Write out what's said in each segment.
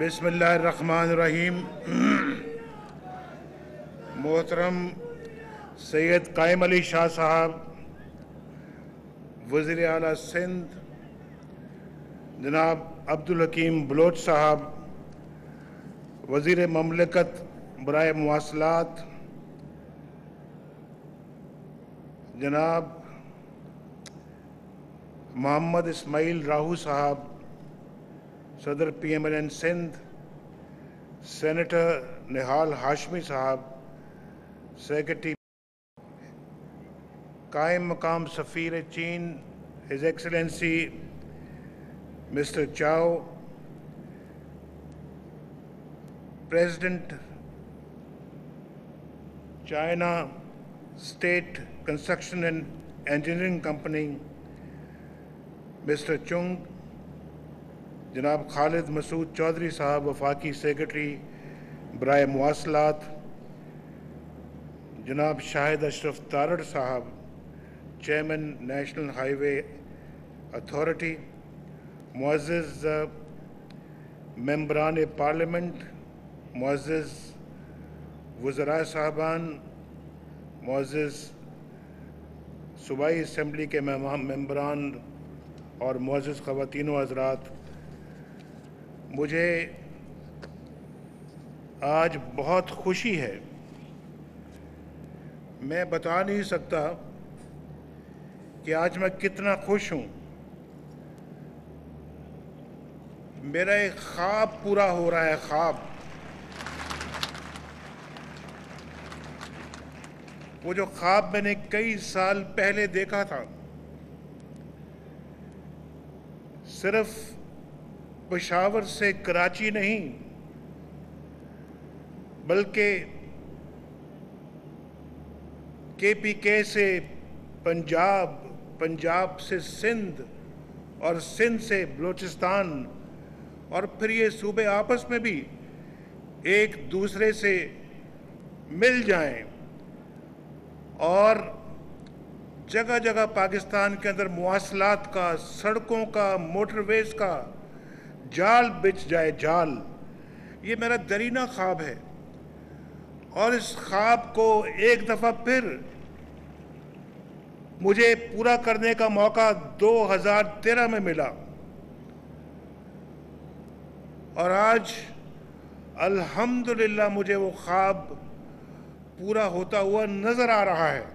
बिस्मिल्लाहिर्रहमानिर्रहीम। मोहतरम सैयद कायम अली शाह साहब, वज़ीर आला सिंध जनाब अब्दुल हकीम बलोच साहब, वज़ीर ममलकत बराए मुवासलात जनाब मोहम्मद इस्माइल राहू साहब, सदर PMLN सिंध, सेनेटर निहाल हाशमी साहब, सेक्रेटरी कायम मकाम सफ़ीर चीन his excellency mister Chao, president China State Construction and Engineering Company mister Chung, जनाब खालिद मसूद चौधरी साहब, वफाकी सेक्रेटरी बराए मुवासलात, जनाब शाहिद अशरफ तारड़ साहब, चेयरमैन नेशनल हाईवे अथॉरिटी, मुअज़्ज़िज़ मेंबरान पार्लियामेंट, मुअज़्ज़िज़ वज़राए साहबान, मुअज़्ज़िज़ सूबाई असम्बली के मेंबरान और मुअज़्ज़िज़ ख़वातीन व हज़रात, मुझे आज बहुत खुशी है। मैं बता नहीं सकता कि आज मैं कितना खुश हूँ। मेरा एक ख्वाब पूरा हो रहा है। ख्वाब, वो जो ख्वाब मैंने कई साल पहले देखा था, सिर्फ पेशावर से कराची नहीं बल्कि KPK से पंजाब, पंजाब से सिंध और सिंध से बलूचिस्तान, और फिर ये सूबे आपस में भी एक दूसरे से मिल जाएं और जगह जगह पाकिस्तान के अंदर मुवासलात का, सड़कों का, मोटरवेज का जाल बिछ जाए। जाल, ये मेरा दरीना ख्वाब है और इस ख्वाब को एक दफ़ा फिर मुझे पूरा करने का मौका 2013 में मिला और आज अल्हम्दुलिल्लाह मुझे वो ख्वाब पूरा होता हुआ नज़र आ रहा है।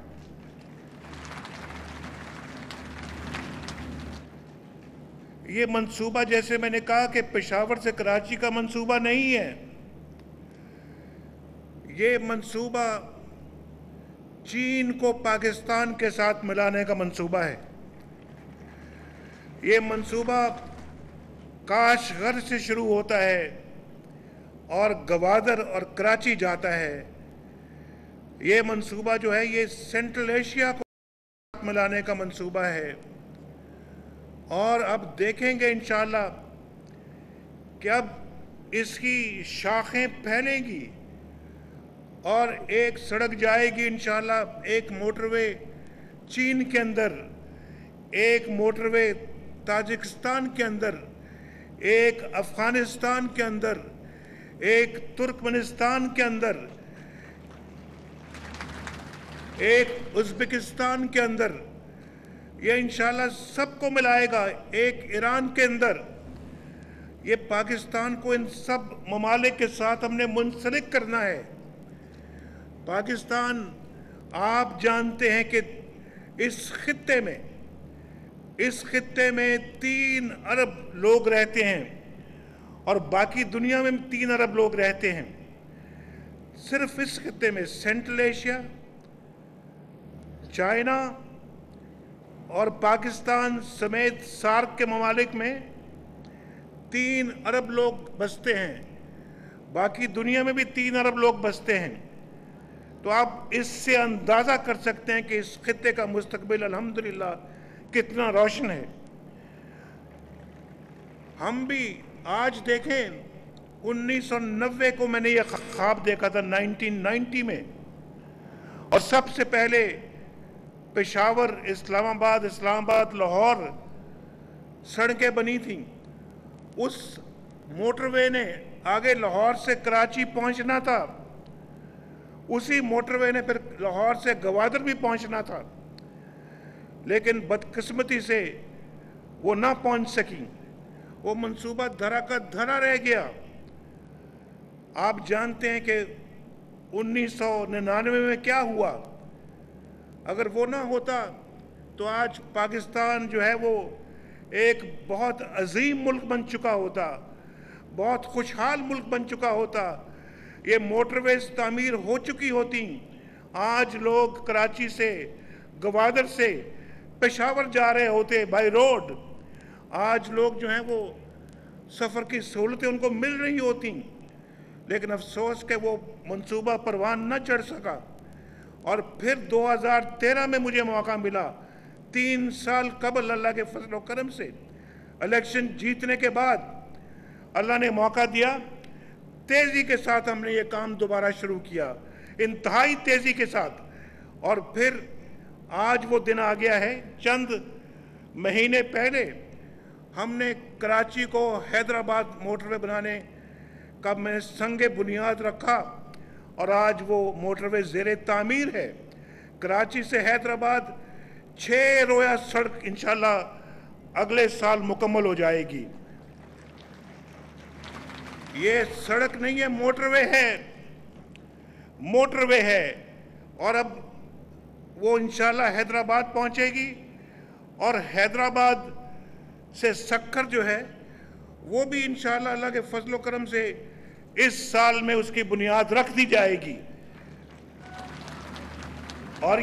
ये मंसूबा, जैसे मैंने कहा कि पेशावर से कराची का मंसूबा नहीं है, ये मंसूबा चीन को पाकिस्तान के साथ मिलाने का मंसूबा है। ये मंसूबा काशगर से शुरू होता है और गवादर और कराची जाता है। ये मंसूबा जो है, ये सेंट्रल एशिया को मिलाने का मंसूबा है और अब देखेंगे इंशाअल्लाह कि अब इसकी शाखें फैलेंगी और एक सड़क जाएगी इंशाअल्लाह, एक मोटरवे चीन के अंदर, एक मोटरवे ताजिकिस्तान के अंदर, एक अफ़गानिस्तान के अंदर, एक तुर्कमेनिस्तान के अंदर, एक उज़्बेकिस्तान के अंदर, ये इंशाअल्लाह सबको मिलाएगा। एक ईरान के अंदर, ये पाकिस्तान को इन सब ममालिक के साथ हमने मुंसलिक करना है। पाकिस्तान, आप जानते हैं कि इस खित्ते में 3 अरब लोग रहते हैं और बाकी दुनिया में 3 अरब लोग रहते हैं। सिर्फ इस खित्ते में सेंट्रल एशिया, चाइना और पाकिस्तान समेत सार्क के ममालिक में 3 अरब लोग बसते हैं। बाकी दुनिया में भी 3 अरब लोग बसते हैं। तो आप इससे अंदाज़ा कर सकते हैं कि इस खित्ते का मुस्तकबिल अल्हम्दुलिल्लाह कितना रोशन है। हम भी आज देखें, 1990 को मैंने ये ख्वाब देखा था, 1990 में, और सबसे पहले पेशावर, इस्लामाबाद, लाहौर सड़कें बनी थीं। उस मोटरवे ने आगे लाहौर से कराची पहुंचना था, उसी मोटरवे ने फिर लाहौर से गवादर भी पहुंचना था, लेकिन बदकिस्मती से वो ना पहुंच सकी। वो मंसूबा धरा का धरा रह गया। आप जानते हैं कि 1999 में क्या हुआ। अगर वो ना होता तो आज पाकिस्तान जो है वो एक बहुत अजीम मुल्क बन चुका होता, बहुत खुशहाल मुल्क बन चुका होता। ये मोटरवेज तामीर हो चुकी होती, आज लोग कराची से, गवादर से पेशावर जा रहे होते बाय रोड। आज लोग जो हैं वो सफ़र की सहूलतें उनको मिल रही होती, लेकिन अफसोस कि वो मंसूबा परवान न चढ़ सका। और फिर 2013 में मुझे मौका मिला, 3 साल कबल अल्लाह के फजल व करम से इलेक्शन जीतने के बाद अल्लाह ने मौका दिया। तेज़ी के साथ हमने ये काम दोबारा शुरू किया, इंतहाई तेज़ी के साथ। और फिर आज वो दिन आ गया है। चंद महीने पहले हमने कराची को हैदराबाद मोटरवे बनाने का मैंने संगे बुनियाद रखा और आज वो मोटरवे ज़ेरे तामीर है। कराची से हैदराबाद 6 रोया सड़क इंशाल्लाह अगले साल मुकम्मल हो जाएगी। ये सड़क नहीं है, मोटरवे है, मोटरवे है। और अब वो इंशाल्लाह हैदराबाद पहुंचेगी और हैदराबाद से सक्कर जो है वो भी इंशाल्लाह अल्लाह के फजल व करम से इस साल में उसकी बुनियाद रख दी जाएगी। और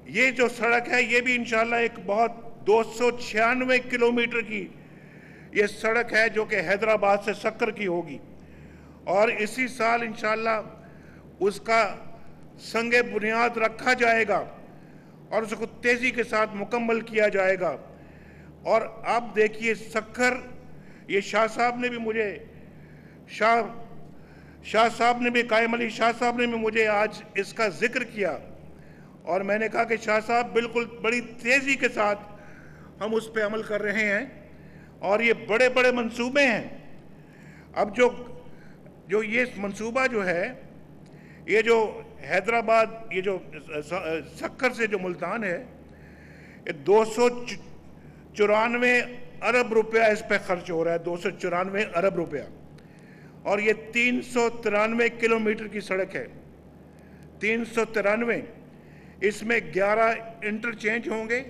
ये जो सड़क है ये भी इंशाल्लाह एक बहुत 296 किलोमीटर की ये सड़क है जो कि हैदराबाद से सक्कर की होगी। और इसी साल इंशाल्लाह उसका संगे बुनियाद रखा जाएगा और उसको तेज़ी के साथ मुकम्मल किया जाएगा। और अब देखिए सक्कर, ये शाह साहब ने भी मुझे शाह साहब ने भी, कायम अली शाह साहब ने भी मुझे आज इसका जिक्र किया और मैंने कहा कि शाह साहब बिल्कुल बड़ी तेज़ी के साथ हम उस पर अमल कर रहे हैं और ये बड़े बड़े मंसूबे हैं। अब जो ये मंसूबा जो है, ये जो हैदराबाद, ये जो सक्कर से जो मुल्तान है, ये 294 अरब रुपया इस पर खर्च हो रहा है, 294 अरब रुपया। और ये 393 किलोमीटर की सड़क है, 393। इसमें 11 इंटरचेंज होंगे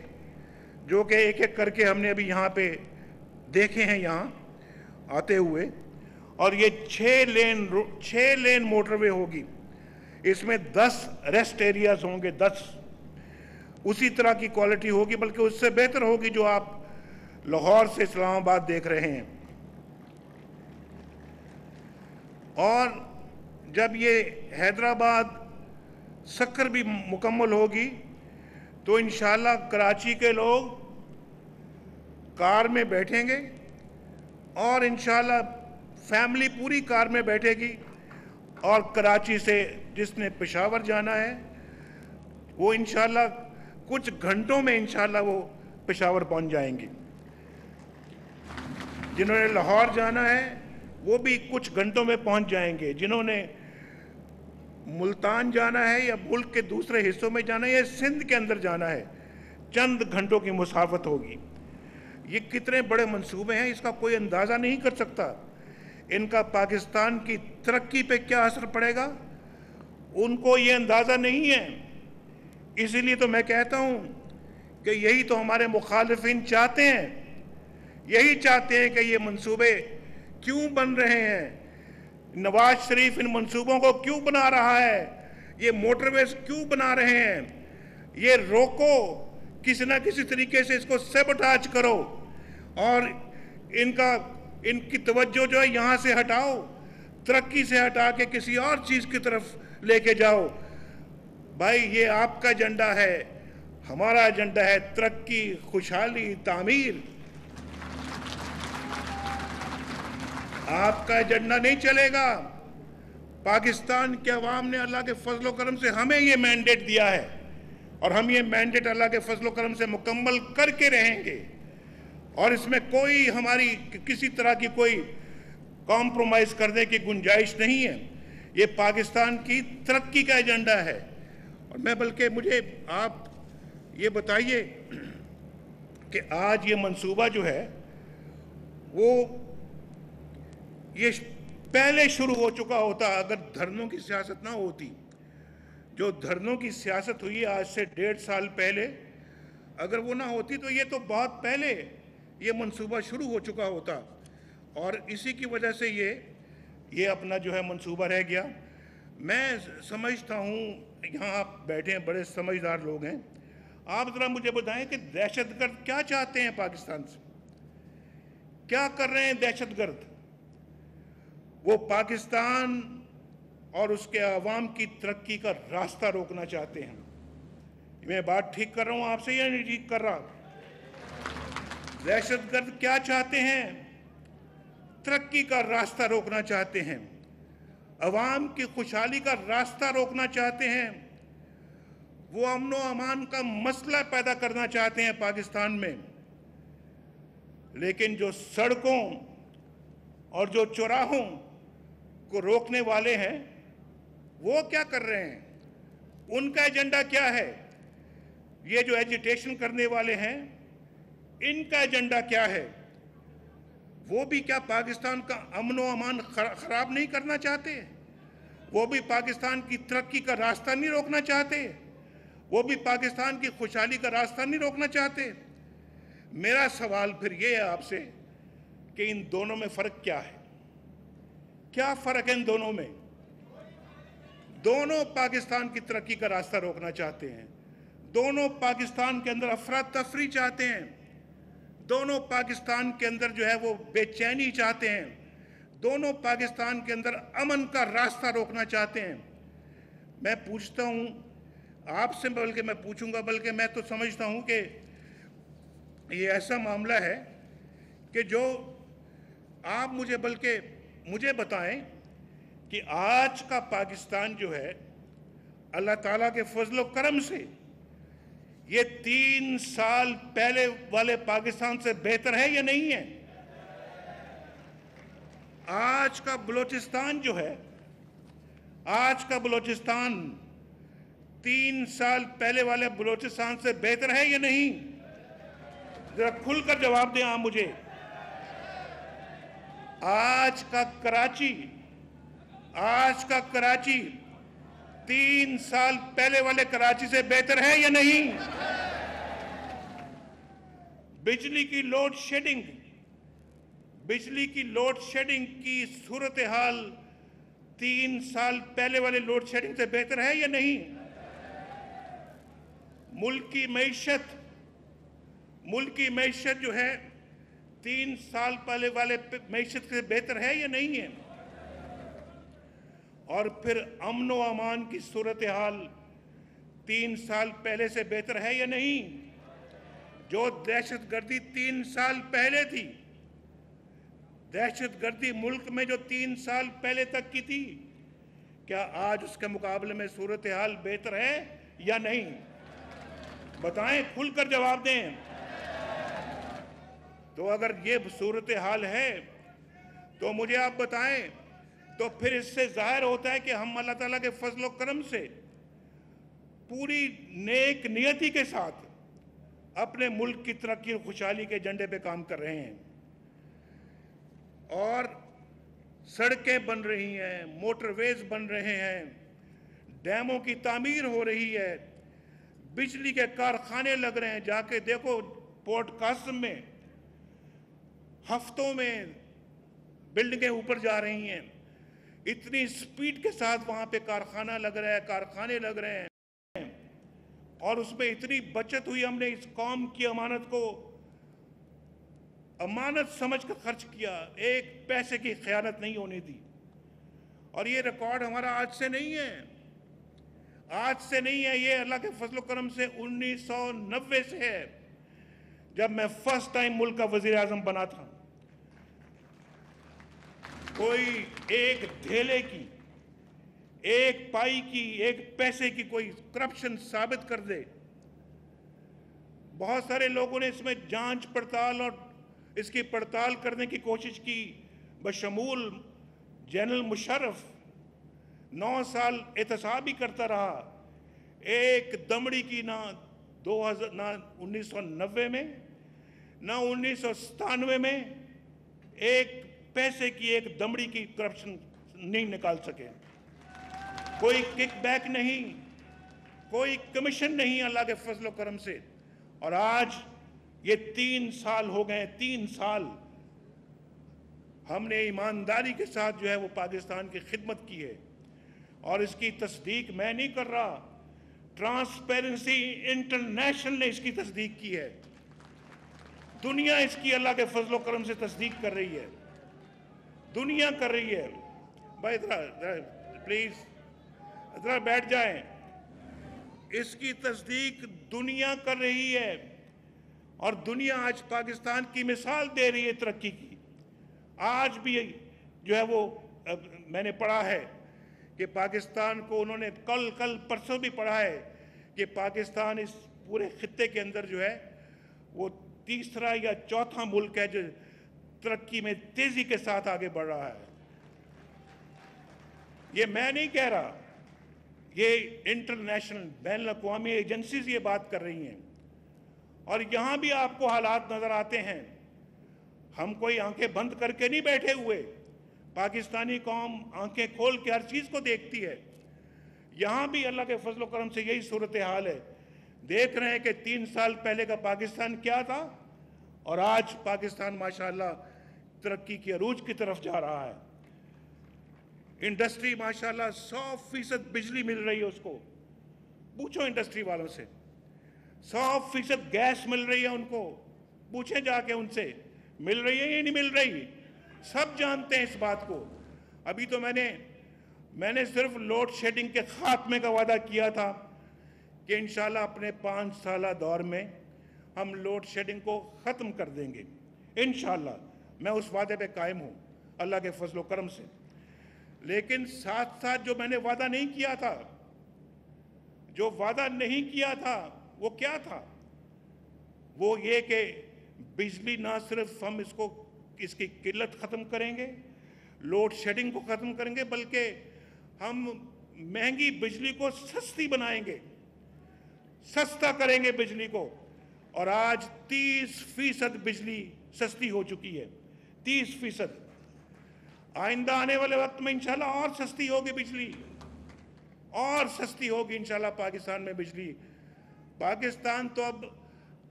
जो कि एक एक करके हमने अभी यहाँ पे देखे हैं यहाँ आते हुए। और ये 6 लेन मोटरवे होगी। इसमें 10 रेस्ट एरियाज होंगे, 10। उसी तरह की क्वालिटी होगी, बल्कि उससे बेहतर होगी जो आप लाहौर से इस्लामाबाद देख रहे हैं। और जब ये हैदराबाद सक्कर भी मुकम्मल होगी तो इंशाल्लाह कराची के लोग कार में बैठेंगे और इंशाल्लाह फैमिली पूरी कार में बैठेगी और कराची से जिसने पेशावर जाना है वो इंशाल्लाह कुछ घंटों में इंशाल्लाह वो पेशावर पहुंच जाएंगे। जिन्होंने लाहौर जाना है वो भी कुछ घंटों में पहुंच जाएंगे। जिन्होंने मुल्तान जाना है या मुल्क के दूसरे हिस्सों में जाना है या सिंध के अंदर जाना है, चंद घंटों की मुसाफत होगी। ये कितने बड़े मंसूबे हैं, इसका कोई अंदाज़ा नहीं कर सकता। इनका पाकिस्तान की तरक्की पे क्या असर पड़ेगा उनको ये अंदाज़ा नहीं है। इसीलिए तो मैं कहता हूँ कि यही तो हमारे मुखालिफिन चाहते हैं, यही चाहते हैं कि ये मंसूबे क्यों बन रहे हैं, नवाज शरीफ इन मंसूबों को क्यों बना रहा है, ये मोटरवेज क्यों बना रहे हैं। ये रोको, किसी ना किसी तरीके से इसको सैबोटाज करो और इनकी तवज्जो जो है यहाँ से हटाओ, तरक्की से हटा के किसी और चीज़ की तरफ लेके जाओ। भाई ये आपका एजेंडा है, हमारा एजेंडा है तरक्की, खुशहाली, तामीर। आपका एजेंडा नहीं चलेगा। पाकिस्तान के अवाम ने अल्लाह के फजल व करम से हमें ये मैंडेट दिया है और हम ये मैंडेट अल्लाह के फजल व करम से मुकम्मल करके रहेंगे। और इसमें कोई हमारी किसी तरह की कोई कॉम्प्रोमाइज करने की गुंजाइश नहीं है। ये पाकिस्तान की तरक्की का एजेंडा है। और मैं बल्कि मुझे आप ये बताइए कि आज ये मंसूबा जो है वो ये पहले शुरू हो चुका होता अगर धरनों की सियासत ना होती। जो धरनों की सियासत हुई आज से 1.5 साल पहले, अगर वो ना होती तो ये तो बहुत पहले ये मंसूबा शुरू हो चुका होता। और इसी की वजह से ये अपना जो है मंसूबा रह गया। मैं समझता हूँ, यहाँ आप बैठे हैं, बड़े समझदार लोग हैं, आप ज़रा मुझे बताएं कि दहशतगर्द क्या चाहते हैं पाकिस्तान से, क्या कर रहे हैं दहशतगर्द? वो पाकिस्तान और उसके अवाम की तरक्की का रास्ता रोकना चाहते हैं। मैं बात ठीक कर रहा हूँ आपसे या नहीं ठीक कर रहा? दहशतगर्द क्या चाहते हैं? तरक्की का रास्ता रोकना चाहते हैं, अवाम की खुशहाली का रास्ता रोकना चाहते हैं, वो अमन व अमान का मसला पैदा करना चाहते हैं पाकिस्तान में। लेकिन जो सड़कों और जो चौराहों को रोकने वाले हैं वो क्या कर रहे हैं? उनका एजेंडा क्या है? ये जो एजिटेशन करने वाले हैं इनका एजेंडा क्या है? वो भी क्या पाकिस्तान का अमन व अमान खराब नहीं करना चाहते? वो भी पाकिस्तान की तरक्की का रास्ता नहीं रोकना चाहते? वो भी पाकिस्तान की खुशहाली का रास्ता नहीं रोकना चाहते? मेरा सवाल फिर ये है आपसे कि इन दोनों में फ़र्क क्या है? क्या फ़र्क है इन दोनों में? दोनों पाकिस्तान की तरक्की का रास्ता रोकना चाहते हैं, दोनों पाकिस्तान के अंदर अफरा तफरी चाहते हैं, दोनों पाकिस्तान के अंदर जो है वो बेचैनी चाहते हैं, दोनों पाकिस्तान के अंदर अमन का रास्ता रोकना चाहते हैं। मैं पूछता हूँ आपसे, बल्कि मैं पूछूंगा, बल्कि मैं तो समझता हूँ कि ये ऐसा मामला है कि जो आप मुझे बताएं कि आज का पाकिस्तान जो है अल्लाह ताला के फजल करम से ये 3 साल पहले वाले पाकिस्तान से बेहतर है या नहीं है? आज का बलूचिस्तान जो है, आज का बलूचिस्तान 3 साल पहले वाले बलूचिस्तान से बेहतर है या नहीं? जरा खुलकर जवाब दें आप मुझे। आज का कराची 3 साल पहले वाले कराची से बेहतर है या नहीं? बिजली की लोड शेडिंग की सूरत हाल 3 साल पहले वाले लोड शेडिंग से बेहतर है या नहीं? मुल्क की मईशत जो है 3 साल पहले वाले मईशत से बेहतर है या नहीं है? और फिर अमन व अमान की सूरत हाल 3 साल पहले से बेहतर है या नहीं? जो दहशतगर्दी 3 साल पहले थी, दहशतगर्दी मुल्क में जो 3 साल पहले तक की थी, क्या आज उसके मुकाबले में सूरत हाल बेहतर है या नहीं? बताएं, खुलकर जवाब दें। तो अगर ये सूरत हाल है तो मुझे आप बताएं, तो फिर इससे जाहिर होता है कि हम अल्लाह ताला के फजल करम से पूरी नेक नियति के साथ अपने मुल्क की तरक्की और खुशहाली के एजेंडे पे काम कर रहे हैं। और सड़कें बन रही हैं, मोटरवेज बन रहे हैं, डैमों की तामीर हो रही है, बिजली के कारखाने लग रहे हैं। जाके देखो पोर्ट कासिम में हफ्तों में बिल्डिंगें ऊपर जा रही हैं, इतनी स्पीड के साथ वहां पे कारखाने लग रहे हैं और उसमें इतनी बचत हुई। हमने इस कौम की अमानत को अमानत समझकर खर्च किया, एक पैसे की खयानत नहीं होने दी। और ये रिकॉर्ड हमारा आज से नहीं है, ये अल्लाह के फजल करम से 1990 से है, जब मैं फर्स्ट टाइम मुल्क का वजीर आजम बना था। कोई एक धेले की, एक पाई की, एक पैसे की कोई करप्शन साबित कर दे। बहुत सारे लोगों ने इसमें जांच पड़ताल और इसकी पड़ताल करने की कोशिश की, बशमूल जनरल मुशर्रफ 9 साल एहतसाब ही करता रहा। एक दमड़ी की ना 1990 में ना 1997 में एक पैसे की, एक दमड़ी की करप्शन नहीं निकाल सके। कोई किकबैक नहीं, कोई कमीशन नहीं, अल्लाह के फजल करम से। और आज ये 3 साल हो गए, 3 साल हमने ईमानदारी के साथ जो है वो पाकिस्तान की खिदमत की है। और इसकी तस्दीक मैं नहीं कर रहा, ट्रांसपेरेंसी इंटरनेशनल ने इसकी तस्दीक की है। दुनिया इसकी अल्लाह के फजल करम से तस्दीक कर रही है, दुनिया कर रही है। भाई प्लीज इधर बैठ जाएं। इसकी तस्दीक दुनिया कर रही है और दुनिया आज पाकिस्तान की मिसाल दे रही है तरक्की की। आज भी जो है वो मैंने पढ़ा है कि पाकिस्तान को उन्होंने कल परसों भी पढ़ा है कि पाकिस्तान इस पूरे खित्ते के अंदर जो है वो तीसरा या चौथा मुल्क है जो तरक्की में तेजी के साथ आगे बढ़ रहा है। ये मैं नहीं कह रहा, ये इंटरनेशनल बैन अवी एजेंसीज ये बात कर रही हैं। और यहाँ भी आपको हालात नजर आते हैं। हम कोई आंखें बंद करके नहीं बैठे हुए, पाकिस्तानी कौम आंखें खोल के हर चीज को देखती है। यहाँ भी अल्लाह के फजल करम से यही सूरत हाल है। देख रहे हैं कि 3 साल पहले का पाकिस्तान क्या था और आज पाकिस्तान माशाल्लाह तरक्की की अरूज की तरफ जा रहा है। इंडस्ट्री माशाल्लाह 100% बिजली मिल रही है उसको, पूछो इंडस्ट्री वालों से। 100% गैस मिल रही है उनको, पूछे जाके उनसे मिल रही है या नहीं मिल रही। सब जानते हैं इस बात को। अभी तो मैंने सिर्फ लोड शेडिंग के खात्मे का वादा किया था कि इंशाल्लाह अपने 5 साला दौर में हम लोड शेडिंग को ख़त्म कर देंगे। इंशाल्लाह मैं उस वादे पे कायम हूँ अल्लाह के फजल करम से। लेकिन साथ साथ जो मैंने वादा नहीं किया था, जो वादा नहीं किया था वो क्या था? वो ये कि बिजली ना सिर्फ हम इसकी किल्लत ख़त्म करेंगे, लोड शेडिंग को ख़त्म करेंगे, बल्कि हम महंगी बिजली को सस्ती बनाएंगे, सस्ता करेंगे बिजली को। और आज 30% बिजली सस्ती हो चुकी है, 30%। आइंदा आने वाले वक्त में इंशाल्लाह और सस्ती होगी बिजली, और सस्ती होगी इंशाल्लाह पाकिस्तान में बिजली। पाकिस्तान तो अब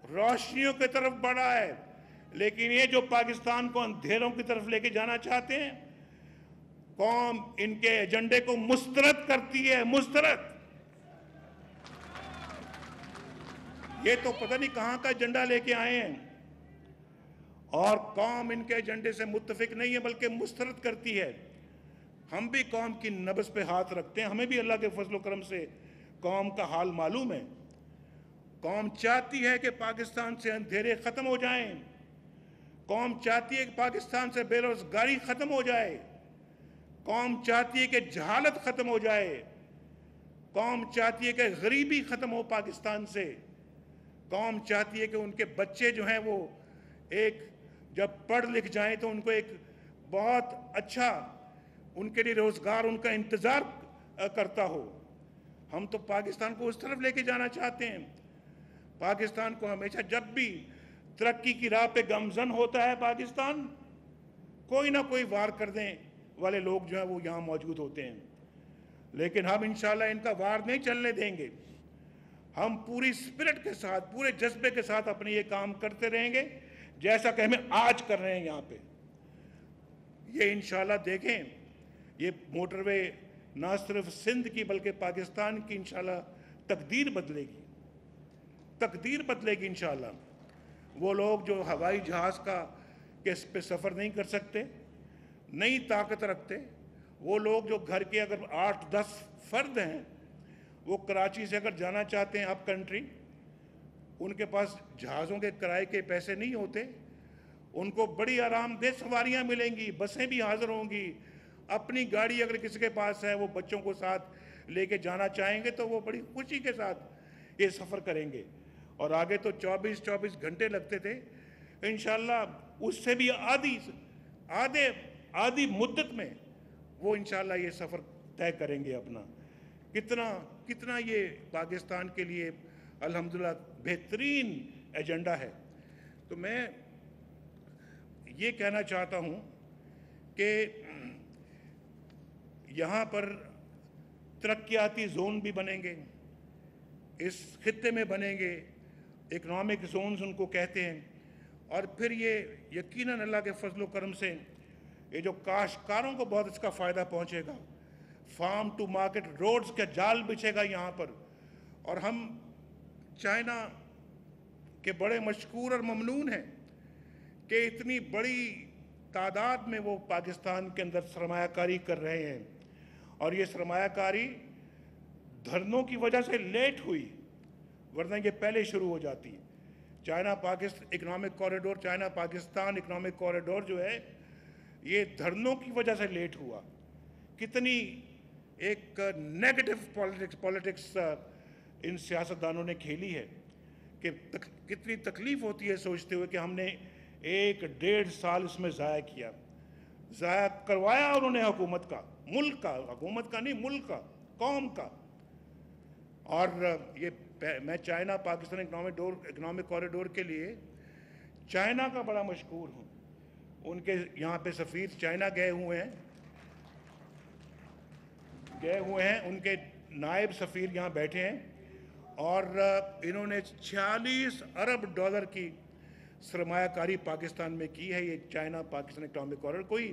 रोशनियों की तरफ बढ़ा है, लेकिन ये जो पाकिस्तान को अंधेरों की तरफ लेके जाना चाहते हैं, कौम इनके एजेंडे को मुस्तरद करती है, मुस्तरद। ये तो पता नहीं कहां का एजेंडा लेके आए हैं। और कौम इनके एजेंडे से मुत्तफिक नहीं है बल्कि मुस्तरद करती है। हम भी कौम की नब्ज़ पे हाथ रखते हैं, हमें भी अल्लाह के फजल करम से कौम का हाल मालूम है। कौम चाहती है कि पाकिस्तान से अंधेरे ख़त्म हो जाएं, कौम चाहती है कि पाकिस्तान से बेरोज़गारी ख़त्म हो जाए, कौम चाहती है कि जहालत ख़त्म हो जाए, कौम चाहती है कि गरीबी ख़त्म हो पाकिस्तान से, कौम चाहती है कि उनके बच्चे जो हैं वो एक जब पढ़ लिख जाएं तो उनको एक बहुत अच्छा उनके लिए रोज़गार उनका इंतज़ार करता हो। हम तो पाकिस्तान को उस तरफ लेके जाना चाहते हैं। पाकिस्तान को हमेशा जब भी तरक्की की राह पे गमजन होता है पाकिस्तान, कोई ना कोई वार करने वाले लोग जो हैं वो यहाँ मौजूद होते हैं। लेकिन हम इंशाल्लाह इनका वार नहीं चलने देंगे। हम पूरी स्पिरिट के साथ, पूरे जज्बे के साथ अपने ये काम करते रहेंगे जैसा कि हम आज कर रहे हैं यहाँ पे। ये इंशाल्लाह देखें, ये मोटरवे ना सिर्फ सिंध की बल्कि पाकिस्तान की इंशाल्लाह तकदीर बदलेगी, तकदीर बदलेगी इंशाल्लाह। वो लोग जो हवाई जहाज़ का के पे सफ़र नहीं कर सकते, नहीं ताकत रखते, वो लोग जो घर के अगर 8-10 फर्द हैं, वो कराची से अगर जाना चाहते हैं अप कंट्री, उनके पास जहाज़ों के किराए के पैसे नहीं होते, उनको बड़ी आरामदेह सवारियां मिलेंगी, बसें भी हाजिर होंगी। अपनी गाड़ी अगर किसी के पास है, वो बच्चों को साथ लेके जाना चाहेंगे तो वो बड़ी खुशी के साथ ये सफ़र करेंगे। और आगे तो 24-24 घंटे लगते थे, इंशाल्लाह उससे भी आधी मुद्दत में वो इंशाल्लाह ये सफ़र तय करेंगे अपना। कितना ये पाकिस्तान के लिए अल्हम्दुलिल्लाह बेहतरीन एजेंडा है। तो मैं ये कहना चाहता हूँ कि यहाँ पर तरक्याती जोन भी बनेंगे, इस खित्ते में बनेंगे, इकनॉमिक जोन्स उनको कहते हैं। और फिर ये यकीनन अल्लाह के फजल करम से ये जो काश्तकारों को बहुत इसका फ़ायदा पहुँचेगा। फार्म टू मार्केट रोड्स का जाल बिछेगा यहाँ पर। और हम चाइना के बड़े मशकूर और ममनून हैं कि इतनी बड़ी तादाद में वो पाकिस्तान के अंदर सरमायाकारी कर रहे हैं। और ये सरमायाकारी धरनों की वजह से लेट हुई, वरना ये पहले शुरू हो जाती। China Pakistan economic corridor, China Pakistan economic corridor जो है ये धरनों की वजह से लेट हुआ। कितनी एक नेगेटिव पॉलिटिक्स इन सियासतदानों ने खेली है कि कितनी तकलीफ़ होती है सोचते हुए कि हमने 1-1.5 साल इसमें ज़ाया करवाया उन्होंने हुकूमत का, मुल्क का, हुकूमत का नहीं, मुल्क का, कौम का। और ये मैं चाइना पाकिस्तान इकनॉमिक कॉरिडोर के लिए चाइना का बड़ा मशहूर हूँ। उनके यहाँ पे सफ़ीर चाइना गए हुए हैं, उनके नायब सफ़ीर यहाँ बैठे हैं और इन्होंने 46 अरब डॉलर की सरमायाकारी पाकिस्तान में की है। ये चाइना पाकिस्तान इकनॉमिक कॉरिडोर कोई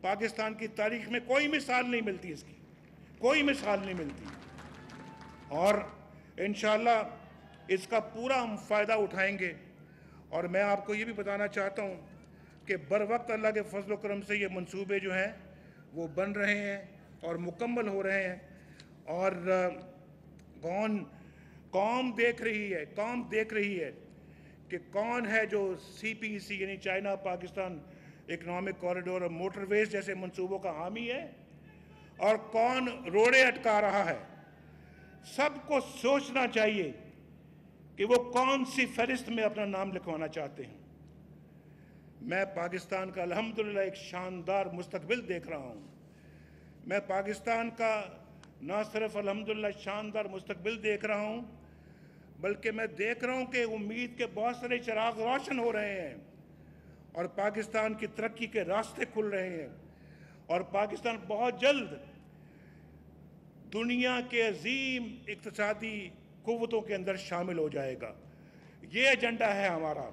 पाकिस्तान की तारीख में कोई मिसाल नहीं मिलती, इसकी कोई मिसाल नहीं मिलती। और इंशाअल्लाह इसका पूरा हम फ़ायदा उठाएंगे। और मैं आपको ये भी बताना चाहता हूँ कि बर वक्त अल्लाह के फजल करम से ये मंसूबे जो हैं वो बन रहे हैं और मुकम्मल हो रहे हैं। और कौम देख रही है कि कौन है जो CPEC यानी चाइना पाकिस्तान इकनॉमिक कॉरिडोर और मोटरवेज जैसे मंसूबों का हामी है और कौन रोड़े अटका रहा है। सबको सोचना चाहिए कि वो कौन सी फहरिस्त में अपना नाम लिखवाना चाहते हैं। मैं पाकिस्तान का अल्हम्दुलिल्लाह एक शानदार मुस्तकबिल देख रहा हूँ। मैं पाकिस्तान का ना सिर्फ अल्हम्दुलिल्लाह शानदार मुस्तकबिल देख रहा हूँ, बल्कि मैं देख रहा हूँ कि उम्मीद के बहुत सारे चिराग रोशन हो रहे हैं और पाकिस्तान की तरक्की के रास्ते खुल रहे हैं। और पाकिस्तान बहुत जल्द दुनिया के अजीम इक़्तिसादी कुव्वतों के अंदर शामिल हो जाएगा। ये एजेंडा है हमारा।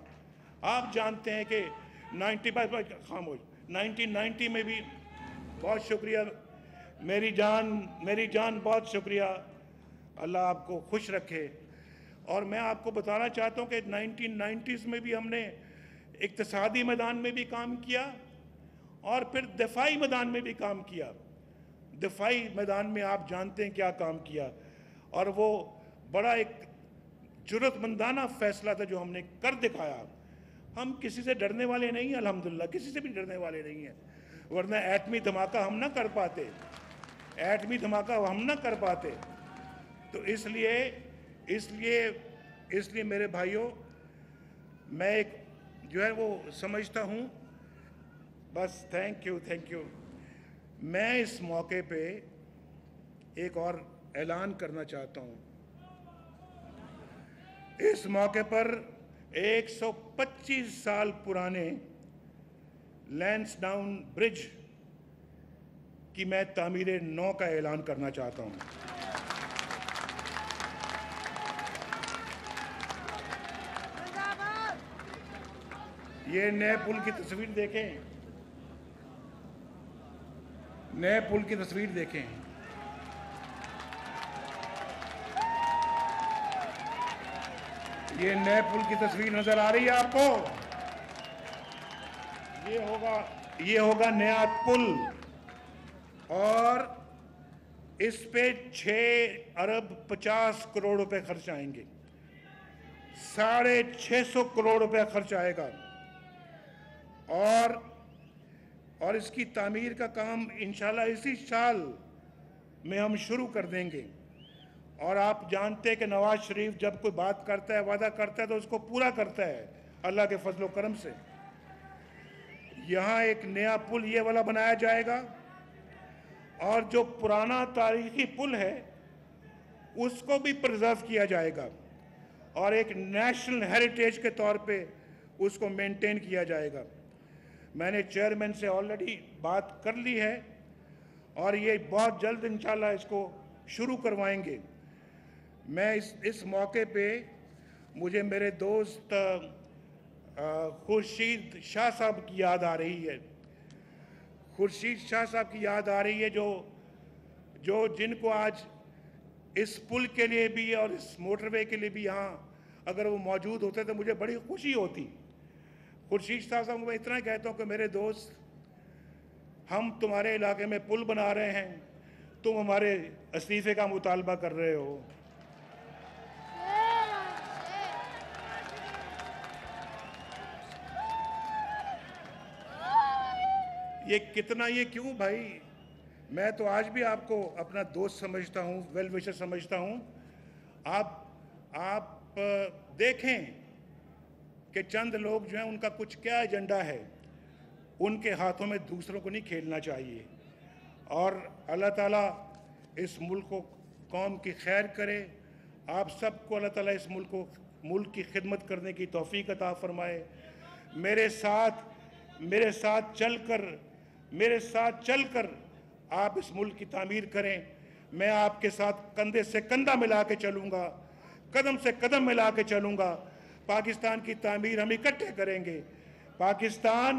आप जानते हैं कि 1990 में भी, बहुत शुक्रिया मेरी जान बहुत शुक्रिया, अल्लाह आपको खुश रखे। और मैं आपको बताना चाहता हूँ कि 1990s में भी हमने इक़्तिसादी मैदान में भी काम किया और फिर दिफाई मैदान में भी काम किया। दिफाई मैदान में आप जानते हैं क्या काम किया, और वो बड़ा एक जुर्रतमंदाना फैसला था जो हमने कर दिखाया। हम किसी से डरने वाले नहीं हैं, अल्हम्दुलिल्लाह किसी से भी डरने वाले नहीं हैं, वरना एटमी धमाका हम ना कर पाते। तो इसलिए मेरे भाइयों, मैं एक जो है वो समझता हूँ, बस थैंक यू। मैं इस मौके पे एक और ऐलान करना चाहता हूँ। इस मौके पर 125 साल पुराने लैंसडाउन ब्रिज की मैं तामीर नौ का ऐलान करना चाहता हूँ। ये नए पुल की तस्वीर देखें, ये नए पुल की तस्वीर नजर आ रही है आपको? ये होगा नया पुल और इस पे 6 अरब 50 करोड़ रुपए खर्च आएंगे। 650 करोड़ रुपए खर्च आएगा और इसकी तामीर का काम इंशाल्लाह इसी साल में हम शुरू कर देंगे। और आप जानते हैं कि नवाज शरीफ जब कोई बात करता है, वादा करता है, तो उसको पूरा करता है अल्लाह के फजल करम से। यहाँ एक नया पुल ये वाला बनाया जाएगा और जो पुराना तारीखी पुल है उसको भी प्रिजर्व किया जाएगा और एक नेशनल हेरिटेज के तौर पे उसको मेंटेन किया जाएगा। मैंने चेयरमैन से ऑलरेडी बात कर ली है और ये बहुत जल्द इंशाल्लाह इसको शुरू करवाएंगे। मैं इस मौके पे मुझे मेरे दोस्त खुर्शीद शाह साहब की याद आ रही है। खुर्शीद शाह साहब की याद आ रही है जो जिनको आज इस पुल के लिए भी और इस मोटरवे के लिए भी यहाँ अगर वो मौजूद होते तो मुझे बड़ी खुशी होती। खुर्शीद शाह साहब को मैं इतना कहता हूँ कि मेरे दोस्त, हम तुम्हारे इलाके में पुल बना रहे हैं, तुम हमारे इस्तीफे का मुतालबा कर रहे हो। ये कितना, ये क्यों भाई, मैं तो आज भी आपको अपना दोस्त समझता हूँ, वेल विशर समझता हूँ। आप देखें कि चंद लोग जो हैं उनका कुछ क्या एजेंडा है, उनके हाथों में दूसरों को नहीं खेलना चाहिए। और अल्लाह ताला इस मुल्क को, कौम की खैर करे। आप सबको अल्लाह ताला इस मुल्क की खिदमत करने की तौफीक अता फरमाए। मेरे साथ चलकर आप इस मुल्क की तामीर करें। मैं आपके साथ कंधे से कंधा मिला के चलूँगा, कदम से कदम मिला के चलूँगा। पाकिस्तान की तामीर हम इकट्ठे करेंगे। पाकिस्तान